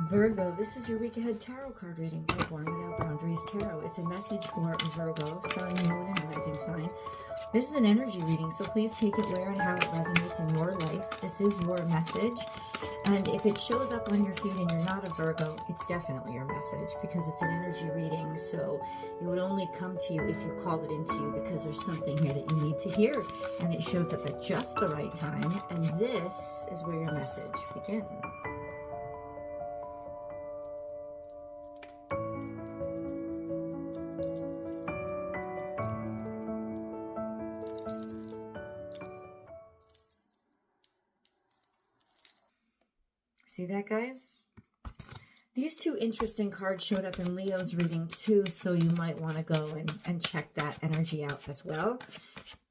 Virgo, this is your week ahead tarot card reading by Born Without Boundaries Tarot. It's a message for Virgo, sun, moon, and rising sign. This is an energy reading, so please take it where and how it resonates in your life. This is your message. And if it shows up on your feed and you're not a Virgo, it's definitely your message because it's an energy reading. So it would only come to you if you called it into you because there's something here that you need to hear. And it shows up at just the right time. And this is where your message begins. See that, guys? These two interesting cards showed up in Leo's reading too, so you might want to go and check that energy out as well.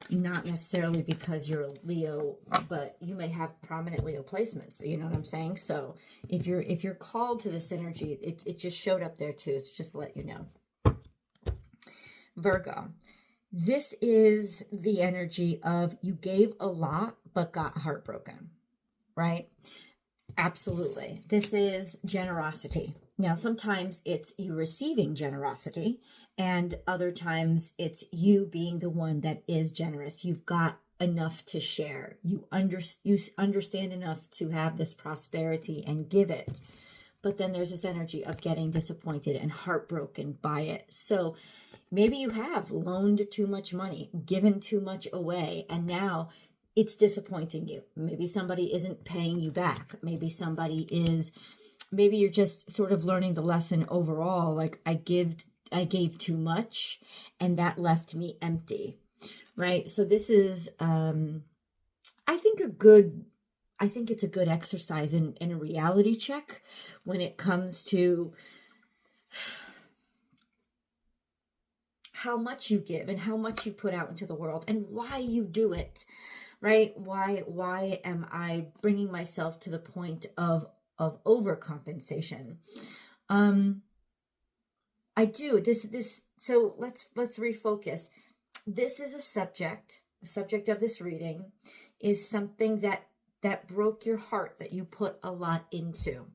Not necessarily because you're a Leo, but you may have prominent Leo placements. You know what I'm saying? So if you're called to this energy, it just showed up there too. So just to let you know. Virgo, this is the energy of you gave a lot but got heartbroken, right? Absolutely. This is generosity. Now, sometimes it's you receiving generosity, and other times it's you being the one that is generous. You've got enough to share. You understand enough to have this prosperity and give it. But then there's this energy of getting disappointed and heartbroken by it. So maybe you have loaned too much money, given too much away, and now it's disappointing you. Maybe somebody isn't paying you back. Maybe you're just sort of learning the lesson overall. Like I gave too much and that left me empty, right? So this is, I think it's a good exercise in a reality check when it comes to how much you give and how much you put out into the world and why you do it. Right? Why am I bringing myself to the point of overcompensation? I do this. So let's refocus. This is a subject. The subject of this reading is something that broke your heart, that you put a lot into,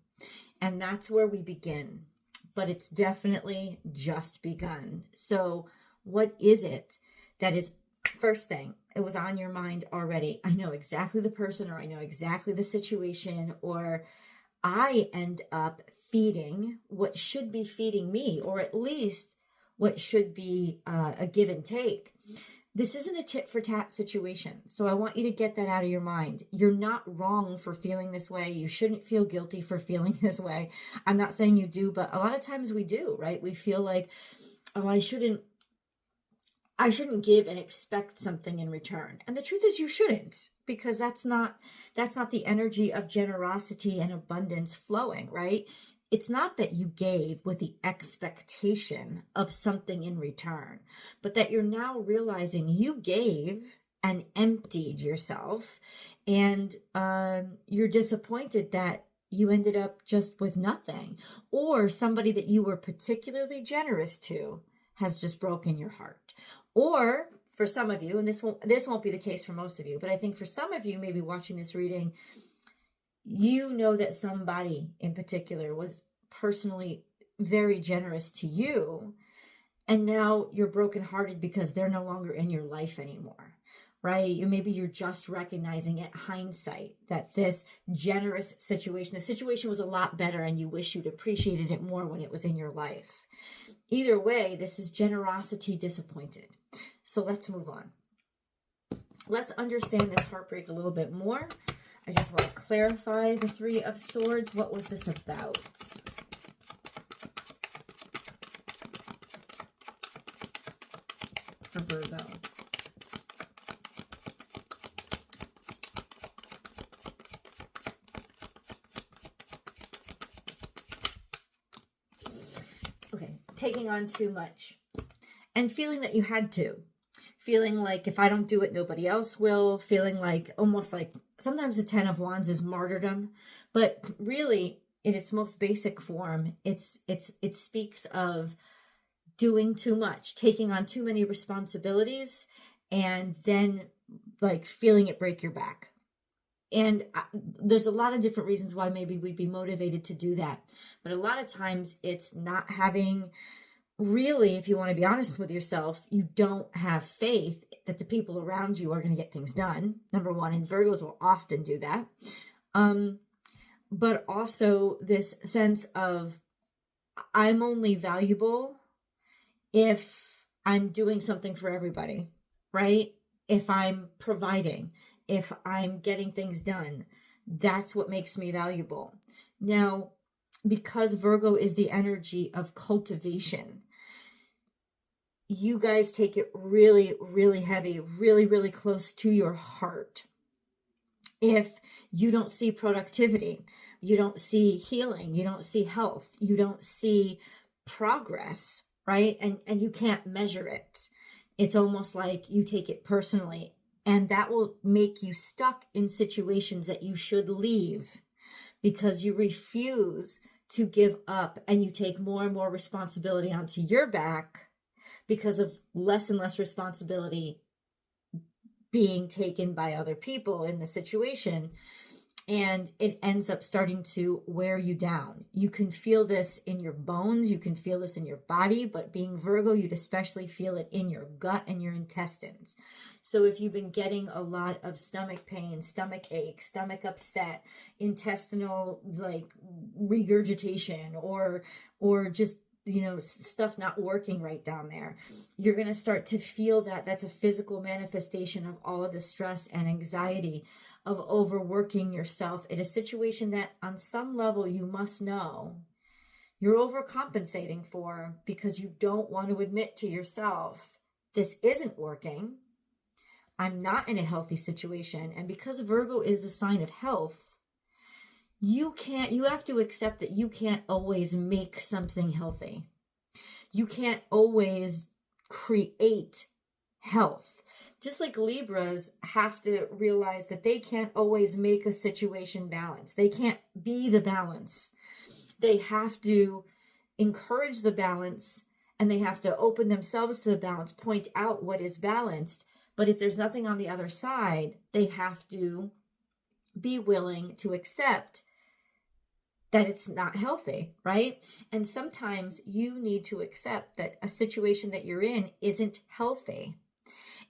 and that's where we begin. But it's definitely just begun. So what is it that is? First thing, it was on your mind already. I know exactly the person, or I know exactly the situation, or I end up feeding what should be feeding me, or at least what should be a give and take. This isn't a tit for tat situation. So I want you to get that out of your mind. You're not wrong for feeling this way. You shouldn't feel guilty for feeling this way. I'm not saying you do, but a lot of times we do, right? We feel like, oh, I shouldn't give and expect something in return. And the truth is you shouldn't, because that's not the energy of generosity and abundance flowing, right? It's not that you gave with the expectation of something in return, but that you're now realizing you gave and emptied yourself, and you're disappointed that you ended up just with nothing, or somebody that you were particularly generous to has just broken your heart. Or for some of you, and this won't be the case for most of you, but I think for some of you maybe watching this reading, you know that somebody in particular was personally very generous to you, and now you're brokenhearted because they're no longer in your life anymore, right? Maybe you're just recognizing at hindsight that this generous situation, the situation was a lot better and you wish you'd appreciated it more when it was in your life. Either way, this is generosity disappointed. So let's move on. Let's understand this heartbreak a little bit more. I just want to clarify the Three of Swords. What was this about? For Virgo. Okay, taking on too much and feeling that you had to. Feeling like if I don't do it, nobody else will. Feeling like almost like sometimes the Ten of Wands is martyrdom, but really in its most basic form, it speaks of doing too much, taking on too many responsibilities, and then like feeling it break your back. there's a lot of different reasons why maybe we'd be motivated to do that. But a lot of times it's not having, really, if you want to be honest with yourself, you don't have faith that the people around you are going to get things done. Number one, and Virgos will often do that. But also this sense of, I'm only valuable if I'm doing something for everybody, right? If I'm providing, if I'm getting things done, that's what makes me valuable. Now, because Virgo is the energy of cultivation, you guys take it really, really heavy, really, really close to your heart. If you don't see productivity, you don't see healing, you don't see health, you don't see progress, right? And you can't measure it. It's almost like you take it personally, and that will make you stuck in situations that you should leave because you refuse to give up, and you take more and more responsibility onto your back because of less and less responsibility being taken by other people in the situation. And it ends up starting to wear you down. You can feel this in your bones. You can feel this in your body, but being Virgo, you'd especially feel it in your gut and your intestines. So if you've been getting a lot of stomach pain, stomach ache, stomach upset, intestinal like regurgitation, or just, you know, stuff not working right down there, you're going to start to feel that that's a physical manifestation of all of the stress and anxiety of overworking yourself in a situation that on some level you must know you're overcompensating for because you don't want to admit to yourself, this isn't working. I'm not in a healthy situation. And because Virgo is the sign of health, you have to accept that you can't always make something healthy. You can't always create health. Just like Libras have to realize that they can't always make a situation balance. They can't be the balance. They have to encourage the balance, and they have to open themselves to the balance, point out what is balanced. But if there's nothing on the other side, they have to be willing to accept that it's not healthy, right? And sometimes you need to accept that a situation that you're in isn't healthy,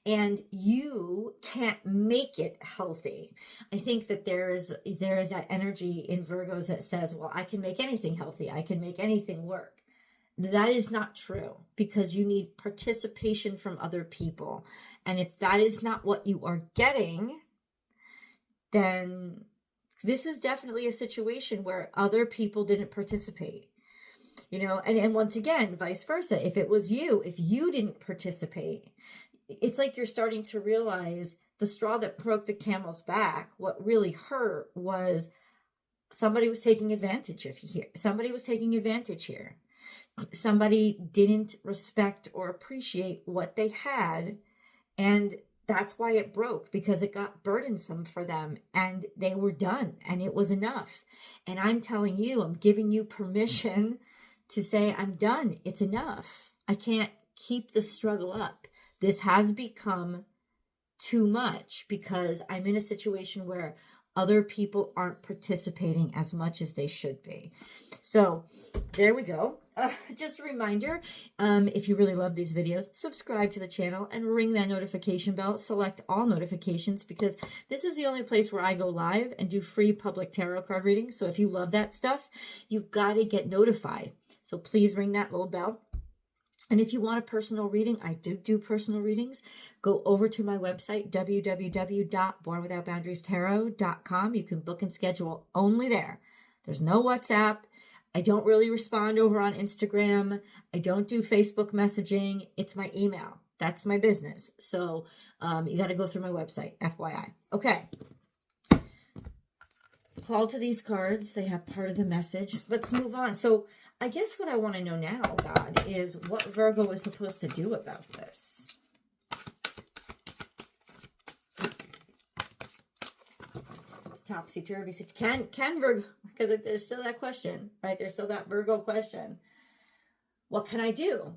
and you can't make it healthy. I think that there is that energy in Virgos that says, well, I can make anything healthy. I can make anything work. That is not true, because you need participation from other people. And if that is not what you are getting, then this is definitely a situation where other people didn't participate. You know, and once again, vice versa. If it was you, if you didn't participate, it's like you're starting to realize the straw that broke the camel's back. What really hurt was somebody was taking advantage of here. Somebody was taking advantage here. Somebody didn't respect or appreciate what they had. And that's why it broke, because it got burdensome for them and they were done and it was enough. And I'm telling you, I'm giving you permission to say, I'm done. It's enough. I can't keep the struggle up. This has become too much because I'm in a situation where other people aren't participating as much as they should be. So there we go. Just a reminder, if you really love these videos, subscribe to the channel and ring that notification bell. Select all notifications, because this is the only place where I go live and do free public tarot card readings. So if you love that stuff, you've got to get notified. So please ring that little bell. And if you want a personal reading, I do personal readings. Go over to my website, www.bornwithoutboundariestarot.com. You can book and schedule only there. There's no WhatsApp. I don't really respond over on Instagram. I don't do Facebook messaging. It's my email. That's my business. So you got to go through my website, FYI. Okay. Call to these cards. They have part of the message. Let's move on. So I guess what I want to know now, God, is what Virgo is supposed to do about this. Topsy-turvy. Can Virgo, because there's still that question, right? There's still that Virgo question. What can I do?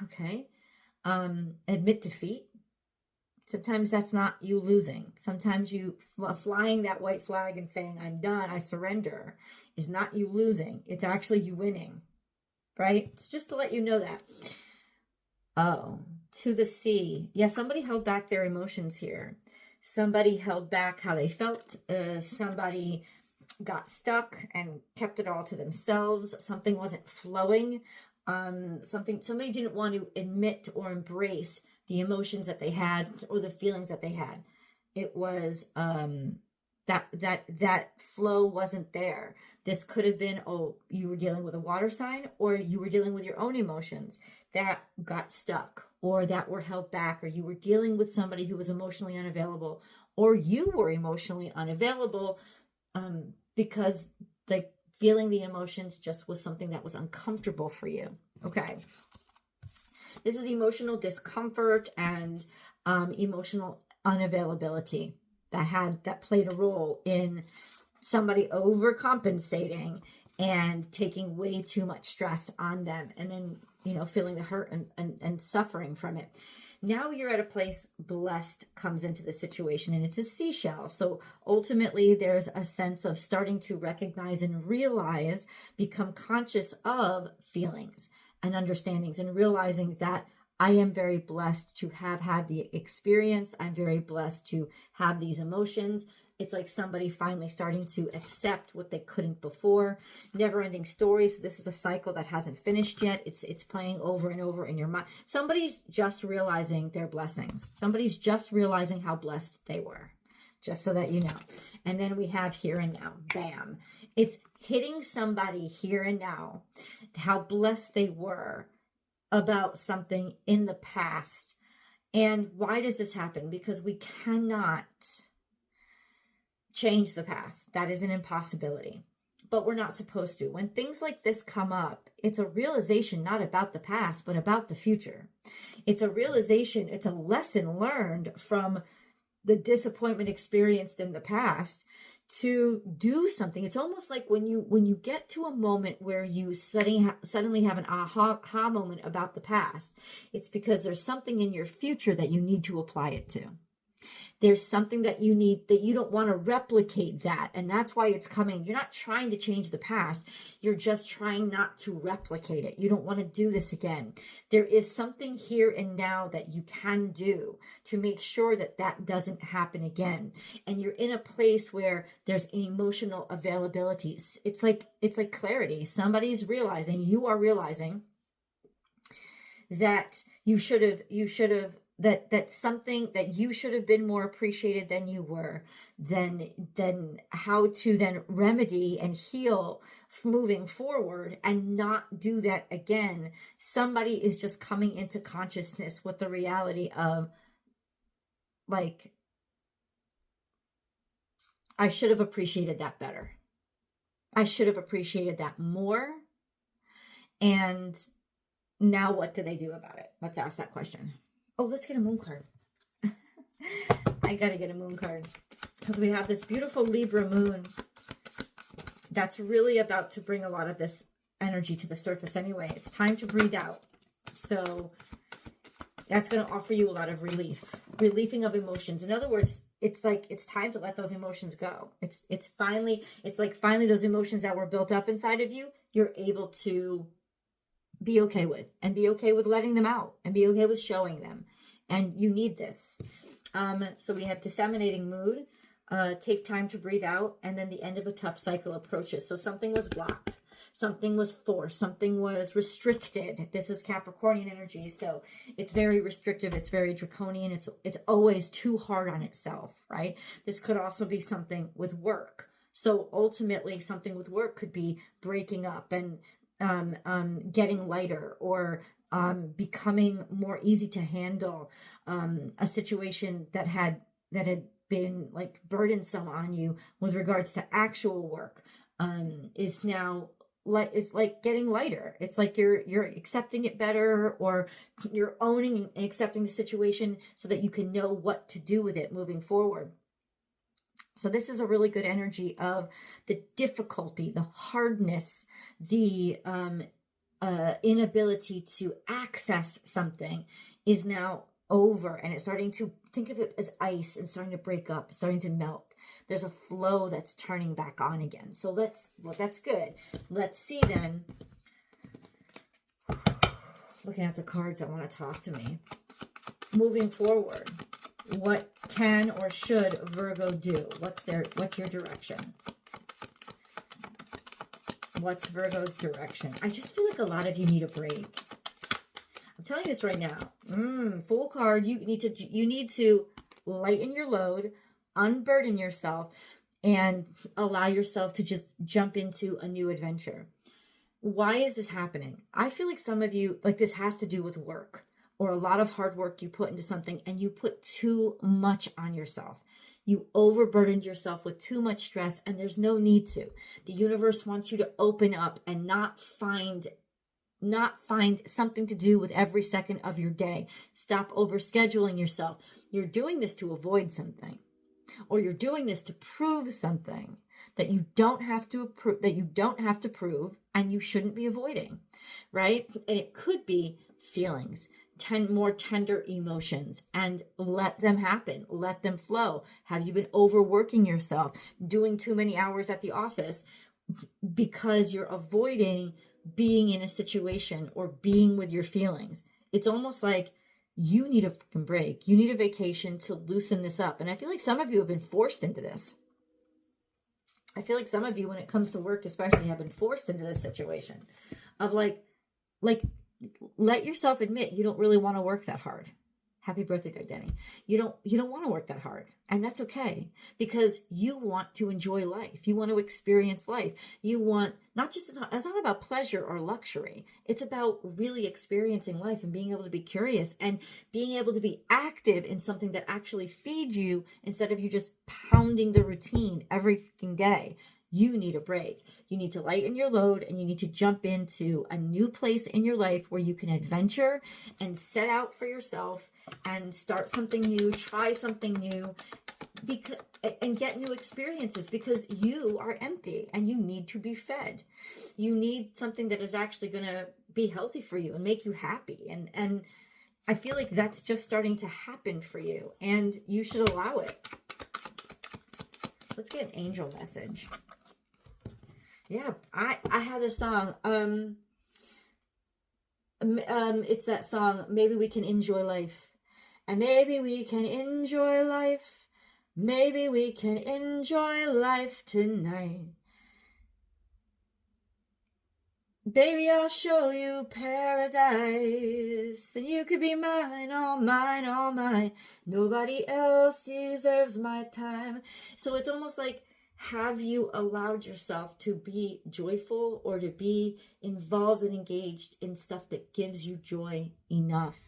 Okay. Admit defeat. Sometimes that's not you losing. Sometimes you flying that white flag and saying, I'm done, I surrender, is not you losing. It's actually you winning, right? It's just to let you know that. Oh, to the sea. Yeah, somebody held back their emotions here. Somebody held back how they felt. Somebody got stuck and kept it all to themselves. Something wasn't flowing. Somebody didn't want to admit or embrace the emotions that they had or the feelings that they had. It was that flow wasn't there. This could have been, oh, you were dealing with a water sign, or you were dealing with your own emotions that got stuck or that were held back, or you were dealing with somebody who was emotionally unavailable, or you were emotionally unavailable because like feeling the emotions just was something that was uncomfortable for you. Okay. This is emotional discomfort and emotional unavailability that played a role in somebody overcompensating and taking way too much stress on them, and then, you know, feeling the hurt and suffering from it. Now you're at a place blessed comes into the situation, and it's a seashell. So ultimately there's a sense of starting to recognize and realize, become conscious of feelings and understandings, and realizing that I am very blessed to have had the experience. I'm very blessed to have these emotions. It's like somebody finally starting to accept what they couldn't before. Never-ending story. So this is a cycle that hasn't finished yet. It's playing over and over in your mind. Somebody's just realizing their blessings. Somebody's just realizing how blessed they were. Just so that you know. And then we have here and now. Bam. It's hitting somebody here and now, how blessed they were about something in the past. And why does this happen? Because we cannot change the past. That is an impossibility. But we're not supposed to. When things like this come up, it's a realization not about the past, but about the future. It's a realization, it's a lesson learned from the disappointment experienced in the past to do something. It's almost like when you get to a moment where you suddenly have an aha moment about the past, it's because there's something in your future that you need to apply it to. There's something that you need, that you don't want to replicate that. And that's why it's coming. You're not trying to change the past. You're just trying not to replicate it. You don't want to do this again. There is something here and now that you can do to make sure that that doesn't happen again. And you're in a place where there's emotional availability. It's like clarity. Somebody's realizing, you are realizing that you should have that something that you should have been more appreciated than you were, then how to then remedy and heal moving forward and not do that again. Somebody is just coming into consciousness with the reality of, like, I should have appreciated that better. I should have appreciated that more. And now what do they do about it? Let's ask that question. Oh, let's get a moon card. I gotta get a moon card because we have this beautiful Libra moon that's really about to bring a lot of this energy to the surface anyway. It's time to breathe out. So that's going to offer you a lot of relieving of emotions. In other words, it's like it's time to let those emotions go. It's like finally those emotions that were built up inside of you, you're able to be okay with, and be okay with letting them out, and be okay with showing them. And you need this. So we have disseminating mood, take time to breathe out, and then the end of a tough cycle approaches. So something was blocked, something was forced, something was restricted. This is Capricornian energy, so it's very restrictive, it's very draconian, it's always too hard on itself, right? This could also be something with work. So ultimately, something with work could be breaking up and getting lighter, or becoming more easy to handle. A situation that had been like burdensome on you with regards to actual work is now like getting lighter. It's like you're accepting it better, or you're owning and accepting the situation so that you can know what to do with it moving forward. So this is a really good energy of the difficulty, the hardness, the inability to access something is now over and it's starting to, think of it as ice and starting to break up, starting to melt. There's a flow that's turning back on again. So that's good. Let's see then. Looking at the cards that want to talk to me. Moving forward, what can or should Virgo do? What's your direction? What's Virgo's direction? I just feel like a lot of you need a break. I'm telling you this right now. Full card. You need to lighten your load, unburden yourself, and allow yourself to just jump into a new adventure. Why is this happening? I feel like some of you, like this has to do with work or a lot of hard work you put into something and you put too much on yourself. You overburdened yourself with too much stress and there's no need to. The universe wants you to open up and not find something to do with every second of your day. Stop overscheduling yourself. You're doing this to avoid something, or you're doing this to prove something that you don't have to prove and you shouldn't be avoiding, right? And it could be feelings, more tender emotions, and let them happen, let them flow. Have you been overworking yourself, doing too many hours at the office because you're avoiding being in a situation or being with your feelings? It's almost like you need a fucking break. You need a vacation to loosen this up. And I feel like some of you have been forced into this. I feel like some of you, when it comes to work especially, have been forced into this situation of like let yourself admit you don't really want to work that hard. Happy birthday, Doug Denny. You don't want to work that hard. And that's okay, because you want to enjoy life. You want to experience life. You want it's not about pleasure or luxury. It's about really experiencing life and being able to be curious and being able to be active in something that actually feeds you instead of you just pounding the routine every freaking day. You need a break. You need to lighten your load and you need to jump into a new place in your life where you can adventure and set out for yourself and start something new, try something new, and get new experiences, because you are empty and you need to be fed. You need something that is actually going to be healthy for you and make you happy. And I feel like that's just starting to happen for you and you should allow it. Let's get an angel message. Yeah, I had a song. It's that song, Maybe We Can Enjoy Life. And maybe we can enjoy life. Maybe we can enjoy life tonight. Baby, I'll show you paradise. And you could be mine, all mine, all mine. Nobody else deserves my time. So it's almost like, have you allowed yourself to be joyful or to be involved and engaged in stuff that gives you joy enough,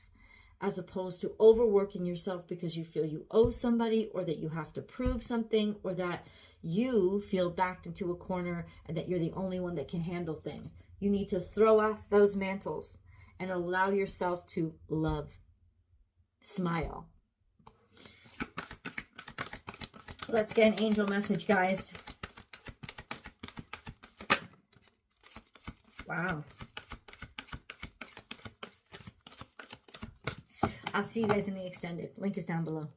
as opposed to overworking yourself because you feel you owe somebody, or that you have to prove something, or that you feel backed into a corner and that you're the only one that can handle things? You need to throw off those mantles and allow yourself to love. Smile. Let's get an angel message, guys. Wow. I'll see you guys in the extended. Link is down below.